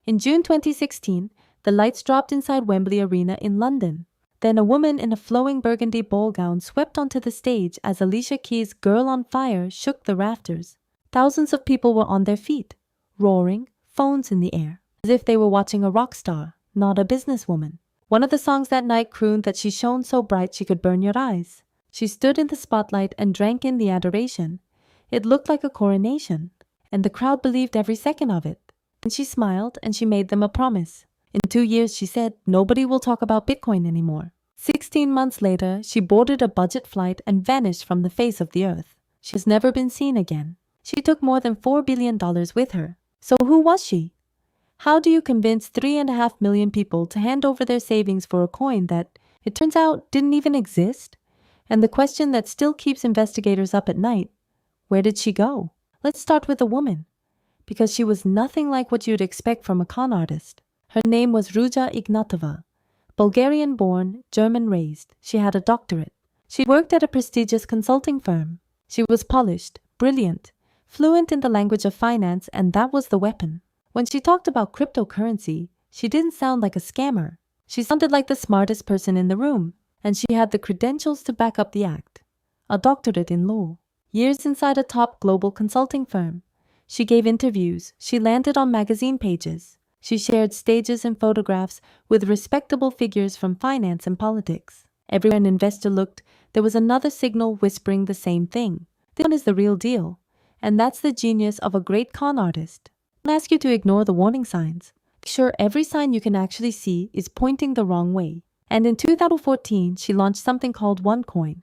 In June 2016, the lights dropped inside Wembley Arena in London. Then a woman in a flowing burgundy ball gown swept onto the stage as Alicia Keys' Girl on Fire shook the rafters. Thousands of people were on their feet, roaring, phones in the air, as if they were watching a rock star, not a businesswoman. One of the songs that night crooned that she shone so bright she could burn your eyes. She stood in the spotlight and drank in the adoration. It looked like a coronation, and the crowd believed every second of it. And she smiled and she made them a promise. In 2 years, she said, nobody will talk about Bitcoin anymore. 16 months later, she boarded a budget flight and vanished from the face of the earth. She has never been seen again. She took more than $4 billion with her. So who was she? How do you convince 3.5 million people to hand over their savings for a coin that, it turns out, didn't even exist? And the question that still keeps investigators up at night, where did she go? Let's start with a woman, because she was nothing like what you'd expect from a con artist. Her name was Ruja Ignatova. Bulgarian-born, German-raised, she had a doctorate. She worked at a prestigious consulting firm. She was polished, brilliant, fluent in the language of finance, and that was the weapon. When she talked about cryptocurrency, she didn't sound like a scammer. She sounded like the smartest person in the room, and she had the credentials to back up the act. A doctorate in law. Years inside a top global consulting firm. She gave interviews. She landed on magazine pages. She shared stages and photographs with respectable figures from finance and politics. Everywhere an investor looked, there was another signal whispering the same thing. This one is the real deal. And that's the genius of a great con artist. I'll ask you to ignore the warning signs. Make sure every sign you can actually see is pointing the wrong way. And in 2014, she launched something called OneCoin.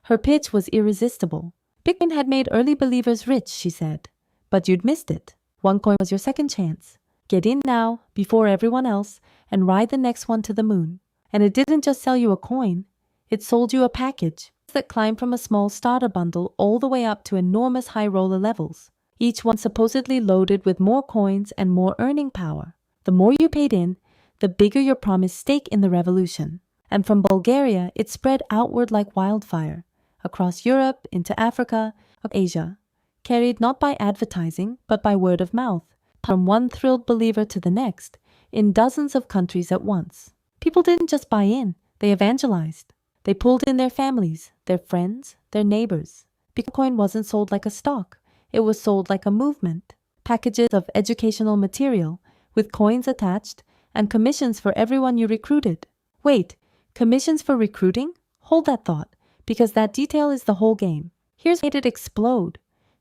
Her pitch was irresistible. Bitcoin had made early believers rich, she said. But you'd missed it. OneCoin was your second chance. Get in now, before everyone else, and ride the next one to the moon. And it didn't just sell you a coin. It sold you a package that climbed from a small starter bundle all the way up to enormous high roller levels. Each one supposedly loaded with more coins and more earning power. The more you paid in, the bigger your promised stake in the revolution. And from Bulgaria, it spread outward like wildfire, across Europe, into Africa, Asia, carried not by advertising, but by word of mouth, from one thrilled believer to the next, in dozens of countries at once. People didn't just buy in, they evangelized. They pulled in their families, their friends, their neighbors. Bitcoin wasn't sold like a stock, it was sold like a movement. Packages of educational material, with coins attached, and commissions for everyone you recruited. Wait, commissions for recruiting? Hold that thought, because that detail is the whole game. Here's what made it explode.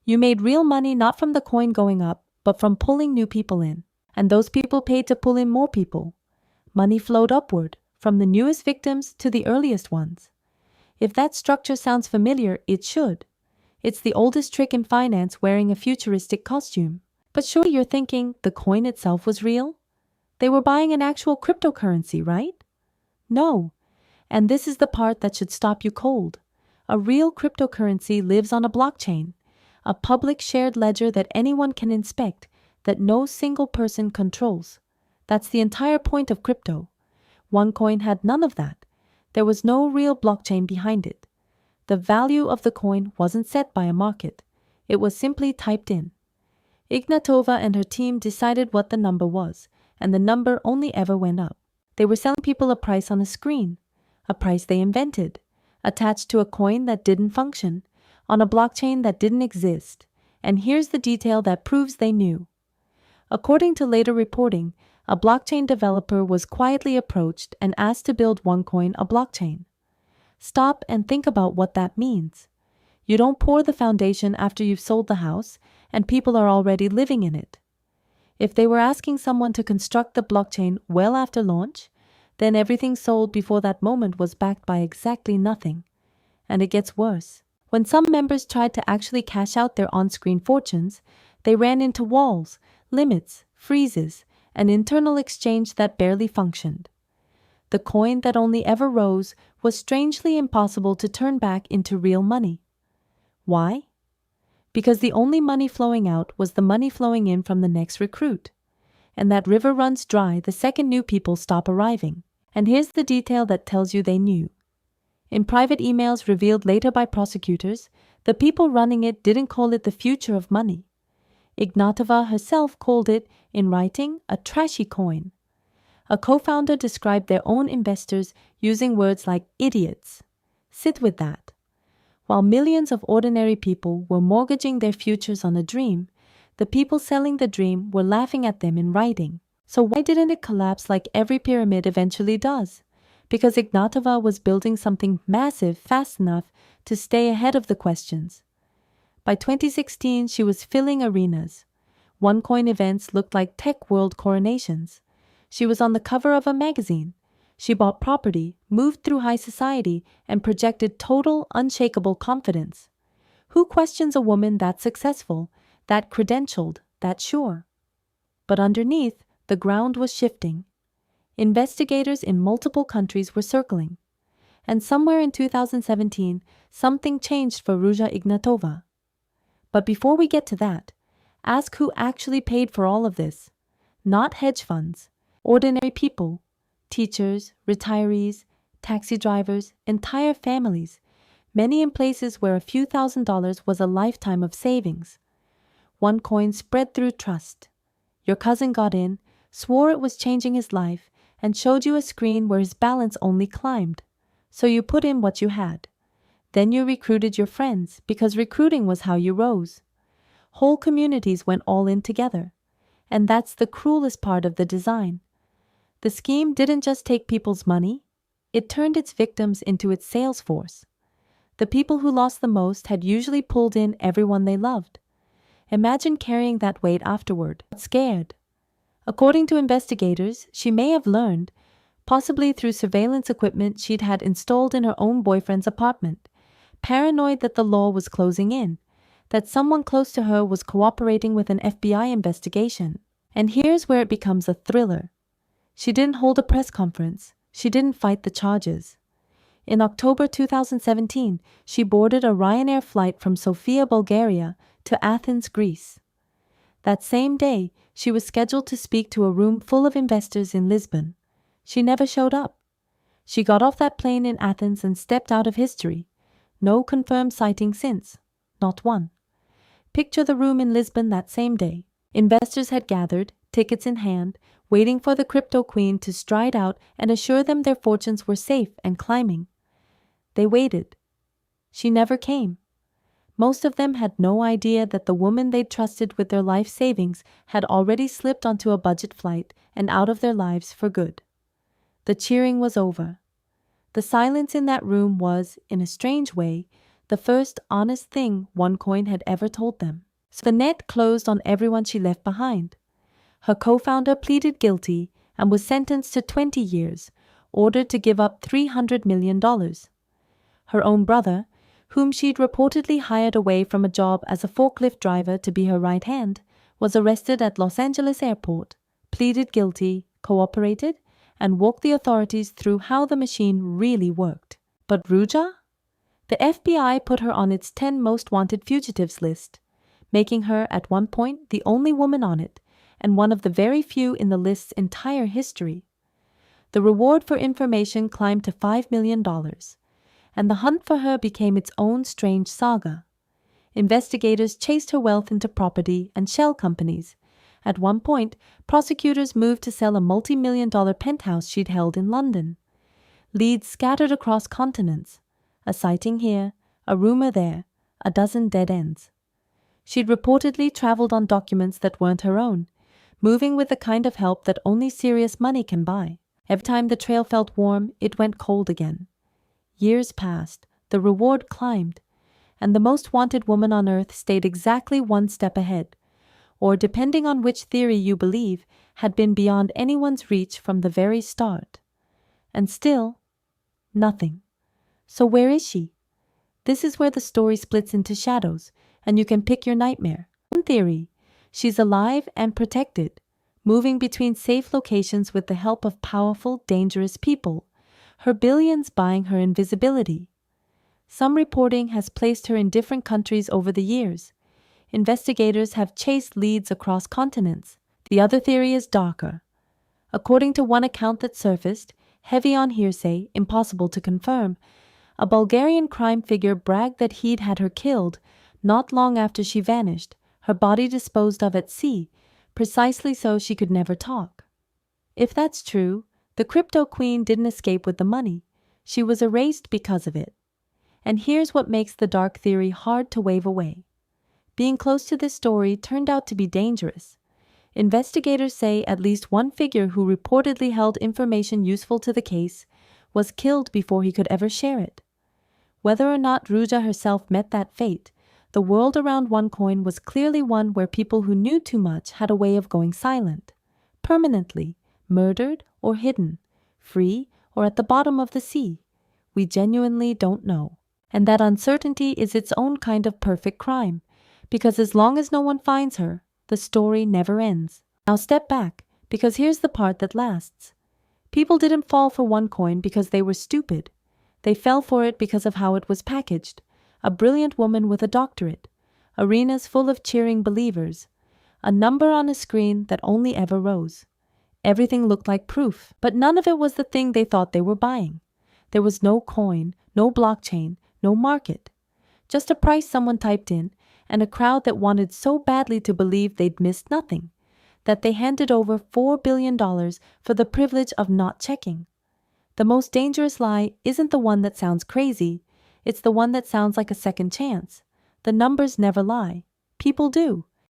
You made real money not from the coin going up, but from pulling new people in. And those people paid to pull in more people. Money flowed upward, from the newest victims to the earliest ones. If that structure sounds familiar, it should. It's the oldest trick in finance wearing a futuristic costume. But surely you're thinking the coin itself was real? They were buying an actual cryptocurrency, right? No. And this is the part that should stop you cold. A real cryptocurrency lives on a blockchain, a public shared ledger that anyone can inspect, that no single person controls. That's the entire point of crypto. OneCoin had none of that. There was no real blockchain behind it. The value of the coin wasn't set by a market. It was simply typed in. Ignatova and her team decided what the number was, and the number only ever went up. They were selling people a price on a screen, a price they invented, attached to a coin that didn't function, on a blockchain that didn't exist. And here's the detail that proves they knew. According to later reporting, a blockchain developer was quietly approached and asked to build OneCoin a blockchain. Stop and think about what that means. You don't pour the foundation after you've sold the house and people are already living in it. If they were asking someone to construct the blockchain well after launch, then everything sold before that moment was backed by exactly nothing. And it gets worse. When some members tried to actually cash out their on-screen fortunes, they ran into walls, limits, freezes, an internal exchange that barely functioned. The coin that only ever rose was strangely impossible to turn back into real money. Why? Because the only money flowing out was the money flowing in from the next recruit. And that river runs dry the second new people stop arriving. And here's the detail that tells you they knew. In private emails revealed later by prosecutors, the people running it didn't call it the future of money. Ignatova herself called it, in writing, a trashy coin. A co-founder described their own investors using words like idiots. Sit with that. While millions of ordinary people were mortgaging their futures on a dream, the people selling the dream were laughing at them in writing. So why didn't it collapse like every pyramid eventually does? Because Ignatova was building something massive fast enough to stay ahead of the questions. By 2016, she was filling arenas. OneCoin events looked like tech world coronations. She was on the cover of a magazine. She bought property, moved through high society, and projected total, unshakable confidence. Who questions a woman that successful, that credentialed, that sure? But underneath, the ground was shifting. Investigators in multiple countries were circling. And somewhere in 2017, something changed for Ruja Ignatova. But before we get to that, ask who actually paid for all of this. Not hedge funds, ordinary people, teachers, retirees, taxi drivers, entire families, many in places where a few $1,000s was a lifetime of savings. OneCoin spread through trust. Your cousin got in, swore it was changing his life, and showed you a screen where his balance only climbed. So you put in what you had. Then you recruited your friends, because recruiting was how you rose. Whole communities went all in together. And that's the cruelest part of the design. The scheme didn't just take people's money, it turned its victims into its sales force. The people who lost the most had usually pulled in everyone they loved. Imagine carrying that weight afterward, scared. According to investigators, she may have learned, possibly through surveillance equipment she'd had installed in her own boyfriend's apartment, paranoid that the law was closing in, that someone close to her was cooperating with an FBI investigation. And here's where it becomes a thriller. She didn't hold a press conference. She didn't fight the charges. In October 2017, she boarded a Ryanair flight from Sofia, Bulgaria, to Athens, Greece. That same day, she was scheduled to speak to a room full of investors in Lisbon. She never showed up. She got off that plane in Athens and stepped out of history. No confirmed sighting since. Not one. Picture the room in Lisbon that same day. Investors had gathered, tickets in hand, waiting for the Cryptoqueen to stride out and assure them their fortunes were safe and climbing. They waited. She never came. Most of them had no idea that the woman they'd trusted with their life savings had already slipped onto a budget flight and out of their lives for good. The cheering was over. The silence in that room was, in a strange way, the first honest thing OneCoin had ever told them. So the net closed on everyone she left behind. Her co-founder pleaded guilty and was sentenced to 20 years, ordered to give up $300 million. Her own brother, whom she'd reportedly hired away from a job as a forklift driver to be her right hand, was arrested at Los Angeles airport, pleaded guilty, cooperated, and walked the authorities through how the machine really worked. But Ruja? The FBI put her on its 10 most wanted fugitives list, making her, at one point, the only woman on it, and one of the very few in the list's entire history. The reward for information climbed to $5 million, and the hunt for her became its own strange saga. Investigators chased her wealth into property and shell companies. At one point, prosecutors moved to sell a multi-million-dollar penthouse she'd held in London. Leads scattered across continents. A sighting here, a rumor there, a dozen dead ends. She'd reportedly traveled on documents that weren't her own, moving with the kind of help that only serious money can buy. Every time the trail felt warm, it went cold again. Years passed, the reward climbed, and the most wanted woman on earth stayed exactly one step ahead, or, depending on which theory you believe, had been beyond anyone's reach from the very start. And still, nothing. So where is she? This is where the story splits into shadows, and you can pick your nightmare. One theory, she's alive and protected, moving between safe locations with the help of powerful, dangerous people, her billions buying her invisibility. Some reporting has placed her in different countries over the years. Investigators have chased leads across continents. The other theory is darker. According to one account that surfaced, heavy on hearsay, impossible to confirm, a Bulgarian crime figure bragged that he'd had her killed not long after she vanished, her body disposed of at sea, precisely so she could never talk. If that's true, the Cryptoqueen didn't escape with the money. She was erased because of it. And here's what makes the dark theory hard to wave away. Being close to this story turned out to be dangerous. Investigators say at least one figure who reportedly held information useful to the case was killed before he could ever share it. Whether or not Ruja herself met that fate, the world around OneCoin was clearly one where people who knew too much had a way of going silent. Permanently, murdered or hidden, free or at the bottom of the sea. We genuinely don't know. And that uncertainty is its own kind of perfect crime, because as long as no one finds her, the story never ends. Now step back, because here's the part that lasts. People didn't fall for OneCoin because they were stupid. They fell for it because of how it was packaged. A brilliant woman with a doctorate, arenas full of cheering believers, a number on a screen that only ever rose. Everything looked like proof, but none of it was the thing they thought they were buying. There was no coin, no blockchain, no market. Just a price someone typed in, and a crowd that wanted so badly to believe they'd missed nothing, that they handed over $4 billion for the privilege of not checking. The most dangerous lie isn't the one that sounds crazy, it's the one that sounds like a second chance. The numbers never lie. People do.